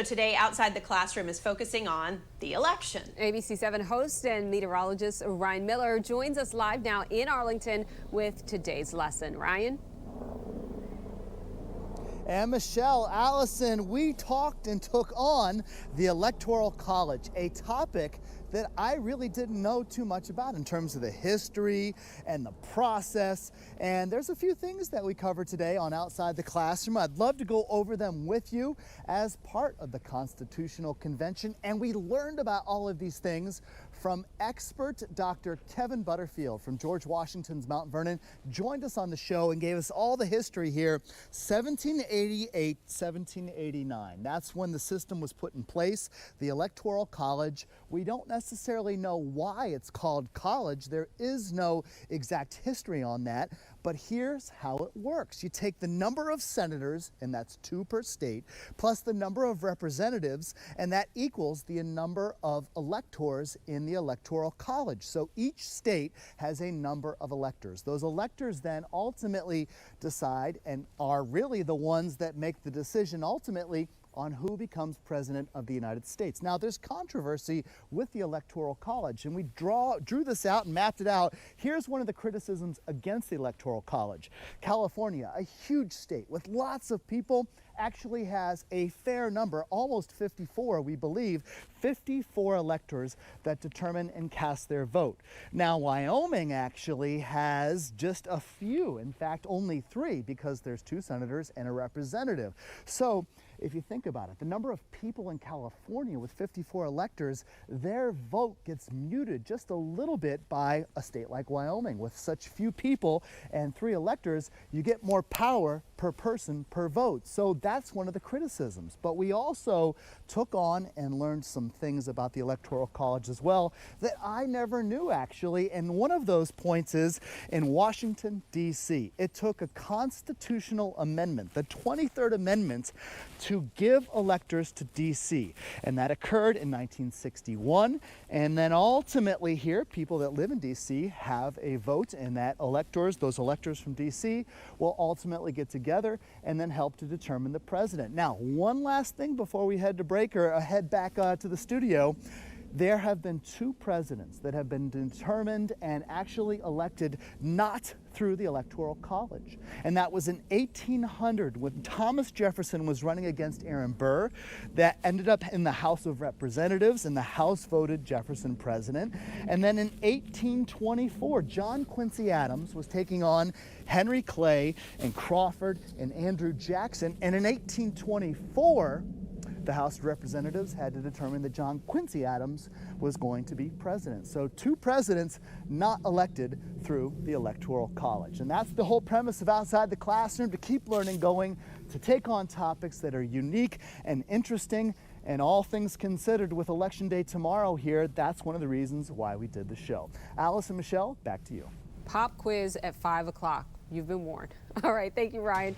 So today, Outside the Classroom is focusing on the election. ABC 7 host and meteorologist Ryan Miller joins us live now in Arlington with today's lesson. Ryan? And Michelle, Allison, we talked and took on the Electoral College, a topic that I really didn't know too much about in terms of the history and the process. And there's a few things that we covered today on Outside the Classroom. I'd love to go over them with you as part of the Constitutional Convention. And we learned about all of these things from expert Dr. Kevin Butterfield from George Washington's Mount Vernon, joined us on the show and gave us all the history here. 1788, 1789. That's when the system was put in place, the Electoral College. We don't necessarily know why it's called college. There is no exact history on that, but here's how it works. You take the number of senators, and that's 2 per state, plus the number of representatives, and that equals the number of electors in the Electoral College. So each state has a number of electors. Those electors then ultimately decide and are really the ones that make the decision ultimately on who becomes president of the United States. Now, there's controversy with the Electoral College, and we drew this out and mapped it out. Here's one of the criticisms against the Electoral College. California, a huge state with lots of people, actually has a fair number, almost 54, we believe, 54 electors that determine and cast their vote. Now, Wyoming actually has just a few, in fact, only 3, because there's 2 senators and a representative. So if you think about it, the number of people in California with 54 electors, their vote gets muted just a little bit by a state like Wyoming. With such few people and 3 electors, you get more power per person per vote. So that's one of the criticisms. But we also took on and learned some things about the Electoral College as well that I never knew, actually. And one of those points is in Washington, D.C. It took a constitutional amendment, the 23rd Amendment, to give electors to D.C. And that occurred in 1961. And then ultimately here, people that live in D.C. have a vote, and that those electors from D.C. will ultimately get together and then help to determine the president. Now, one last thing before we head to break or head back to the studio. There have been 2 presidents that have been determined and actually elected not through the Electoral College. And that was in 1800 when Thomas Jefferson was running against Aaron Burr. That ended up in the House of Representatives, and the House voted Jefferson president. And then in 1824, John Quincy Adams was taking on Henry Clay and Crawford and Andrew Jackson. And in 1824, the House of Representatives had to determine that John Quincy Adams was going to be president. So 2 presidents not elected through the Electoral College. And that's the whole premise of Outside the Classroom, to keep learning going, to take on topics that are unique and interesting. And all things considered, with Election Day tomorrow here, that's one of the reasons why we did the show. Alice and Michelle, back to you. Pop quiz at 5 o'clock. You've been warned. All right, thank you, Ryan.